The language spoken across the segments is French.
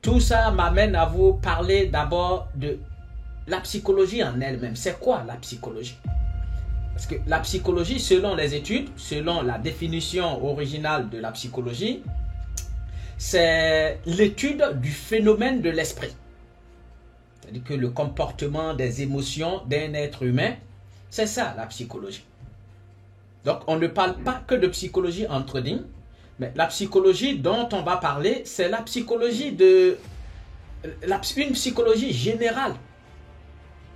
Tout ça m'amène à vous parler d'abord de la psychologie en elle-même. C'est quoi la psychologie? Parce que la psychologie, selon les études, selon la définition originale de la psychologie, c'est l'étude du phénomène de l'esprit. C'est-à-dire que le comportement des émotions d'un être humain, c'est ça la psychologie. Donc on ne parle pas que de psychologie en trading, mais la psychologie dont on va parler, c'est la psychologie une psychologie générale.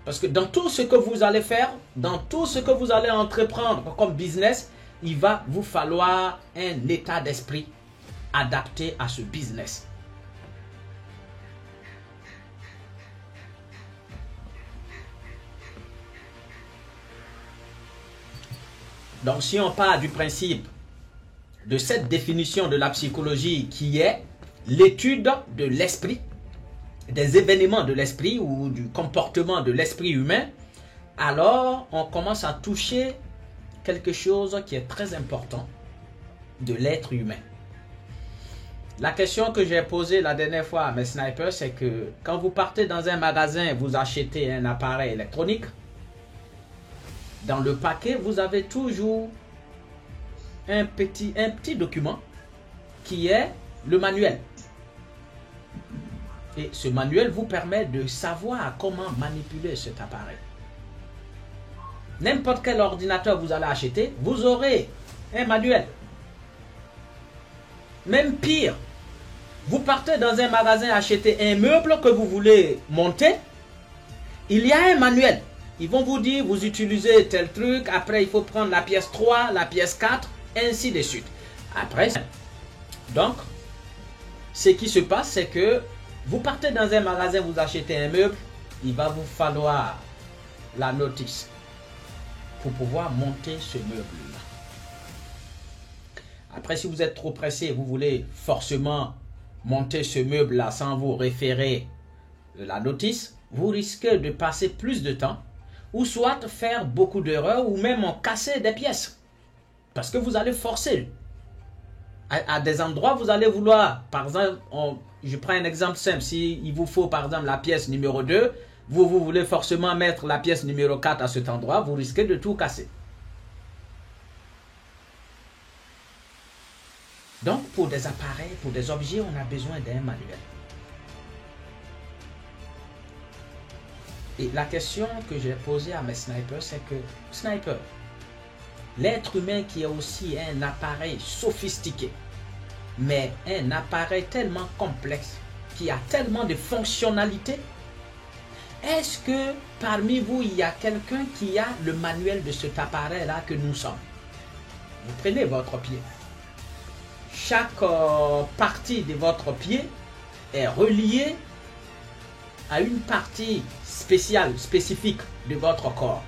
Parce que dans tout ce que vous allez faire, dans tout ce que vous allez entreprendre comme business, il va vous falloir un état d'esprit adapté à ce business. Donc si on part du principe de cette définition de la psychologie qui est l'étude de l'esprit, des événements de l'esprit ou du comportement de l'esprit humain, alors on commence à toucher quelque chose qui est très important de l'être humain. La question que j'ai posée la dernière fois à mes snipers, c'est que quand vous partez dans un magasin, vous achetez un appareil électronique, dans le paquet, vous avez toujours un petit document qui est le manuel. Et ce manuel vous permet de savoir comment manipuler cet appareil. N'importe quel ordinateur vous allez acheter, vous aurez un manuel. Même pire, vous partez dans un magasin acheter un meuble que vous voulez monter, il y a un manuel. Ils vont vous dire, vous utilisez tel truc, après il faut prendre la pièce 3, la pièce 4, ainsi de suite. Après, donc, ce qui se passe, c'est que vous partez dans un magasin, vous achetez un meuble, il va vous falloir la notice pour pouvoir monter ce meuble-là. Après, si vous êtes trop pressé, vous voulez forcément monter ce meuble-là sans vous référer la notice, vous risquez de passer plus de temps ou soit faire beaucoup d'erreurs ou même en casser des pièces. Parce que vous allez forcer. À des endroits, vous allez vouloir, par exemple, je prends un exemple simple, si il vous faut par exemple la pièce numéro 2, vous voulez forcément mettre la pièce numéro 4 à cet endroit, vous risquez de tout casser. Donc pour des appareils, pour des objets, on a besoin d'un manuel. Et la question que j'ai posée à mes snipers, c'est que, sniper, l'être humain qui est aussi un appareil sophistiqué, mais un appareil tellement complexe, qui a tellement de fonctionnalités, est-ce que parmi vous, il y a quelqu'un qui a le manuel de cet appareil-là que nous sommes? Vous prenez votre pied. Chaque partie de votre pied est reliée à une partie spéciale, spécifique de votre corps.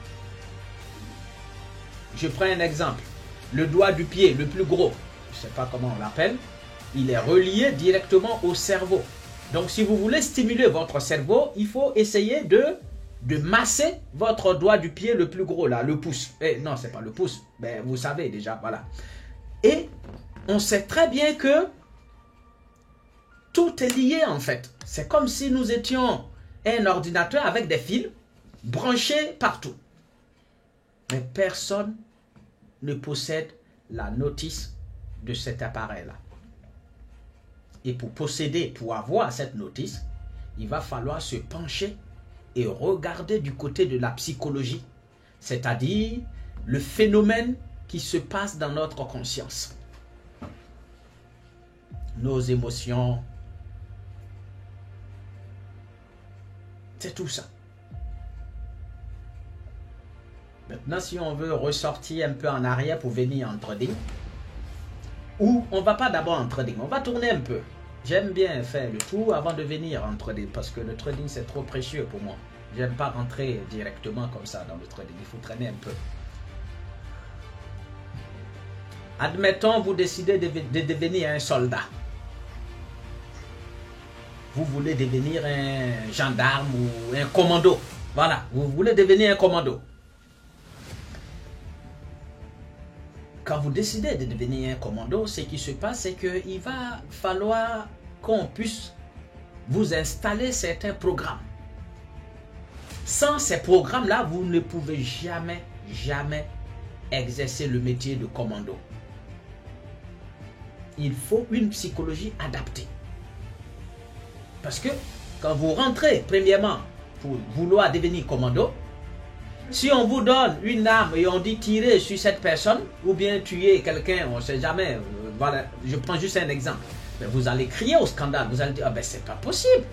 Je prends un exemple. Le doigt du pied, le plus gros, je ne sais pas comment on l'appelle, il est relié directement au cerveau. Donc si vous voulez stimuler votre cerveau, il faut essayer de masser votre doigt du pied le plus gros, là, le pouce. Non, ce n'est pas le pouce, mais vous savez déjà, voilà. Et on sait très bien que tout est lié en fait. C'est comme si nous étions un ordinateur avec des fils branchés partout. Mais personne ne possède la notice de cet appareil-là. Et pour posséder, pour avoir cette notice, il va falloir se pencher et regarder du côté de la psychologie, c'est-à-dire le phénomène qui se passe dans notre conscience. Nos émotions, c'est tout ça. Maintenant, si on veut ressortir un peu en arrière pour venir en trading, ou on ne va pas d'abord en trading, on va tourner un peu. J'aime bien faire le tour avant de venir en trading parce que le trading c'est trop précieux pour moi. J'aime pas rentrer directement comme ça dans le trading, il faut traîner un peu. Admettons, vous décidez de devenir un soldat. Vous voulez devenir un gendarme ou un commando. Voilà, vous voulez devenir un commando. Quand vous décidez de devenir un commando, ce qui se passe, c'est qu'il va falloir qu'on puisse vous installez certains programmes. Sans ces programmes-là, vous ne pouvez jamais exercer le métier de commando. Il faut une psychologie adaptée. Parce que quand vous rentrez, premièrement, pour vouloir devenir commando, si on vous donne une arme et on dit tirer sur cette personne, ou bien tuer quelqu'un, on ne sait jamais, voilà, je prends juste un exemple, mais vous allez crier au scandale, vous allez dire, ah ben c'est pas possible,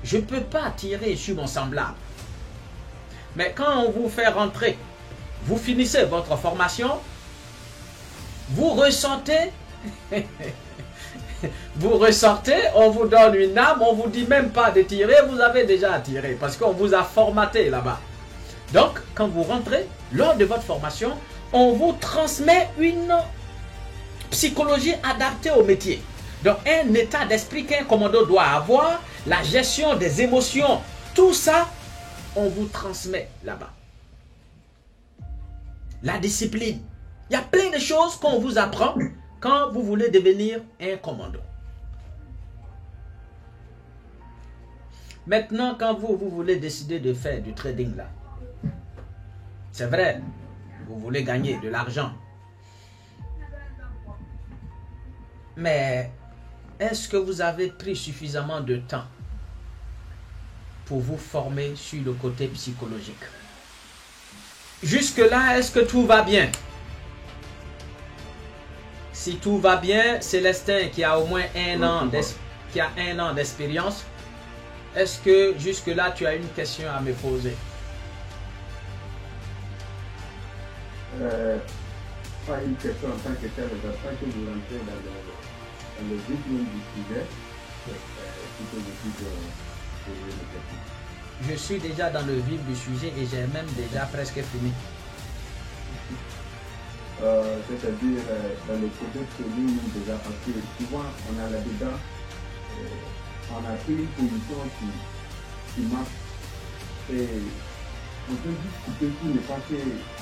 je ne peux pas tirer sur mon semblable. Mais quand on vous fait rentrer, vous finissez votre formation, vous ressentez, vous ressortez, on vous donne une arme, on vous dit même pas de tirer, vous avez déjà tiré, parce qu'on vous a formaté là-bas. Donc, quand vous rentrez, lors de votre formation, on vous transmet une psychologie adaptée au métier. Donc, un état d'esprit qu'un commando doit avoir, la gestion des émotions, tout ça, on vous transmet là-bas. La discipline. Il y a plein de choses qu'on vous apprend quand vous voulez devenir un commando. Maintenant, quand vous voulez décider de faire du trading là, c'est vrai, vous voulez gagner de l'argent. Mais est-ce que vous avez pris suffisamment de temps pour vous former sur le côté psychologique? Jusque-là, est-ce que tout va bien? Si tout va bien, Célestin qui a au moins un an d'expérience, est-ce que jusque-là, tu as une question à me poser? Pas une question en tant que telle, mais pas que vous rentrez dans le vif du sujet, Je suis déjà dans le vif du sujet et j'ai même déjà presque fini. C'est-à-dire dans le côté trading déjà, parce que souvent on a là-dedans, on a pris une position qui marche et on peut discuter pour ne pas que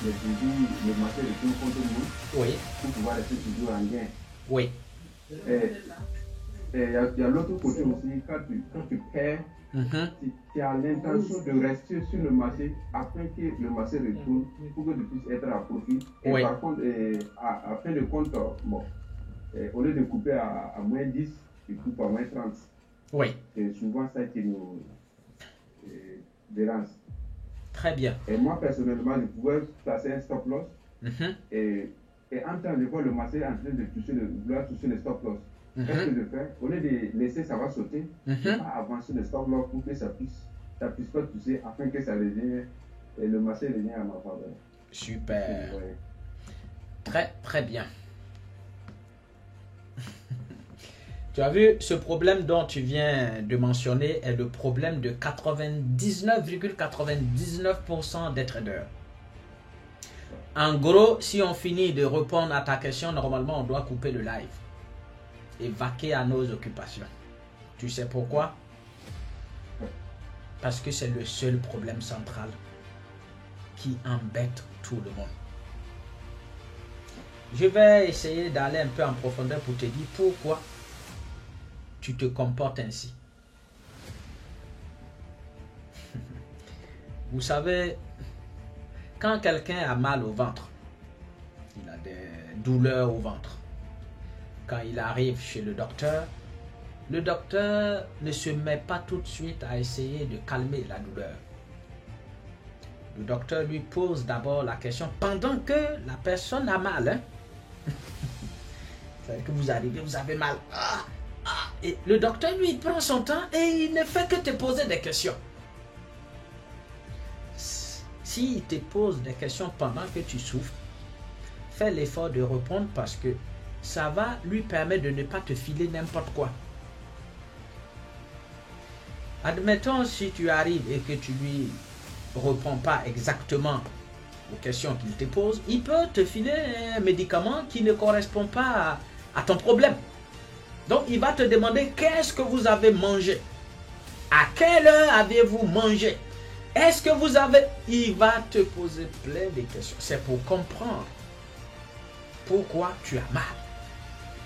le marché retourne contre nous, oui, pour pouvoir rester toujours en gain. Oui. Et il y a l'autre côté aussi, quand tu perds, tu as l'intention de rester sur le marché afin que le marché retourne pour que tu puisses être à profit. Et oui. par contre, à fin de compte, bon, au lieu de couper à moins 10, tu coupes à moins 30. Oui. C'est souvent ça qui nous dérange. Très bien. Et moi, personnellement, je pouvais placer un stop loss et en train de voir le marché en train de vouloir toucher le stop loss. Qu'est-ce que je fais? Au lieu de laisser ça va sauter, je vais avancer le stop loss pour que ça puisse pas toucher afin que ça revienne et le marché revienne à ma faveur. Super. Très, très bien. Tu as vu, ce problème dont tu viens de mentionner est le problème de 99,99% des traders. En gros, si on finit de répondre à ta question, normalement, on doit couper le live et vaquer à nos occupations. Tu sais pourquoi? Parce que c'est le seul problème central qui embête tout le monde. Je vais essayer d'aller un peu en profondeur pour te dire pourquoi tu te comportes ainsi. Vous savez, quand quelqu'un a mal au ventre, il a des douleurs au ventre, quand il arrive chez le docteur ne se met pas tout de suite à essayer de calmer la douleur. Le docteur lui pose d'abord la question pendant que la personne a mal. Hein? C'est que vous arrivez, vous avez mal. Et le docteur, lui, il prend son temps et il ne fait que te poser des questions. S'il te pose des questions pendant que tu souffres, fais l'effort de répondre parce que ça va lui permettre de ne pas te filer n'importe quoi. Admettons, si tu arrives et que tu lui réponds pas exactement aux questions qu'il te pose, il peut te filer un médicament qui ne correspond pas à ton problème. Donc, il va te demander qu'est-ce que vous avez mangé. À quelle heure avez-vous mangé? Est-ce que vous avez... Il va te poser plein de questions. C'est pour comprendre pourquoi tu as mal.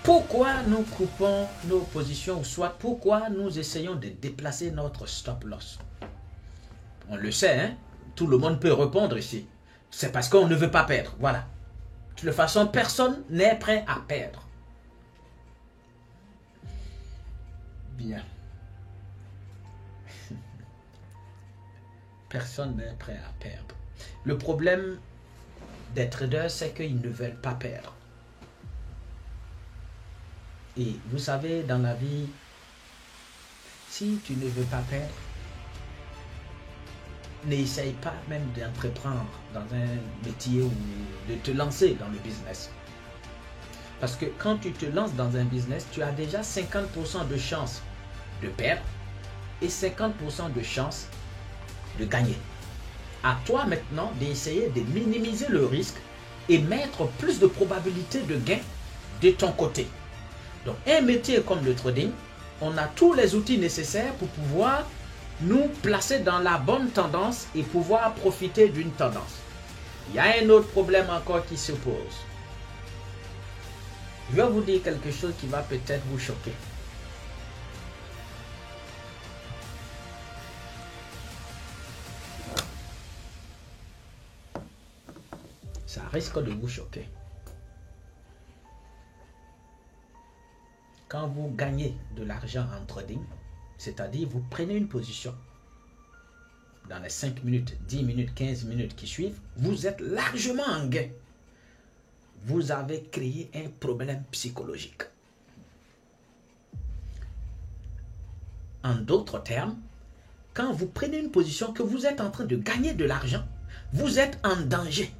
Pourquoi nous coupons nos positions, ou soit pourquoi nous essayons de déplacer notre stop loss? On le sait, hein? Tout le monde peut répondre ici. C'est parce qu'on ne veut pas perdre. Voilà. De toute façon, personne n'est prêt à perdre. Bien. Personne n'est prêt à perdre. Le problème des traders, c'est qu'ils ne veulent pas perdre. Et vous savez, dans la vie, si tu ne veux pas perdre, n'essaye pas même d'entreprendre dans un métier ou de te lancer dans le business. Parce que quand tu te lances dans un business, tu as déjà 50% de chance de perdre et 50% de chance de gagner. À toi maintenant d'essayer de minimiser le risque et mettre plus de probabilité de gain de ton côté. Donc un métier comme le trading, on a tous les outils nécessaires pour pouvoir nous placer dans la bonne tendance et pouvoir profiter d'une tendance. Il y a un autre problème encore qui se pose. Je vais vous dire quelque chose qui va peut-être vous choquer. Ça risque de vous choquer. Quand vous gagnez de l'argent en trading, c'est-à-dire vous prenez une position dans les 5 minutes, 10 minutes, 15 minutes qui suivent, vous êtes largement en gain. Vous avez créé un problème psychologique. En d'autres termes, quand vous prenez une position que vous êtes en train de gagner de l'argent, vous êtes en danger.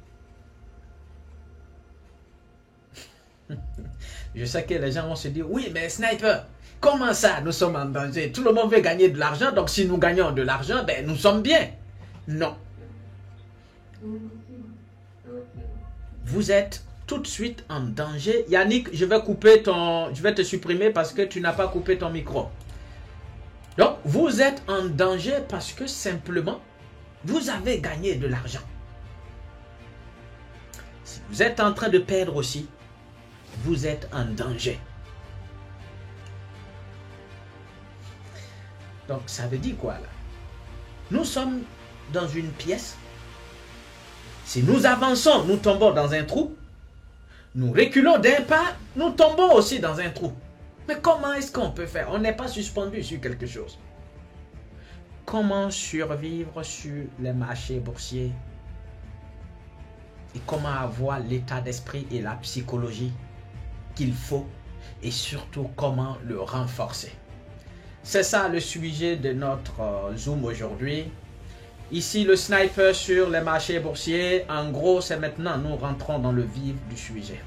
Je sais que les gens vont se dire, oui, mais Sniper, comment ça, nous sommes en danger? Tout le monde veut gagner de l'argent, donc si nous gagnons de l'argent, ben, nous sommes bien. Non. Vous êtes tout de suite en danger. Yannick, je vais te supprimer parce que tu n'as pas coupé ton micro. Donc, vous êtes en danger parce que simplement, vous avez gagné de l'argent. Si vous êtes en train de perdre aussi, vous êtes en danger. Donc, ça veut dire quoi là? Nous sommes dans une pièce. Si nous avançons, nous tombons dans un trou. Nous reculons d'un pas, nous tombons aussi dans un trou. Mais comment est-ce qu'on peut faire? On n'est pas suspendu sur quelque chose. Comment survivre sur les marchés boursiers? Et comment avoir l'état d'esprit et la psychologie qu'il faut? Et surtout, comment le renforcer? C'est ça le sujet de notre Zoom aujourd'hui. Ici, le Sniper sur les marchés boursiers. En gros, c'est maintenant, nous rentrons dans le vif du sujet.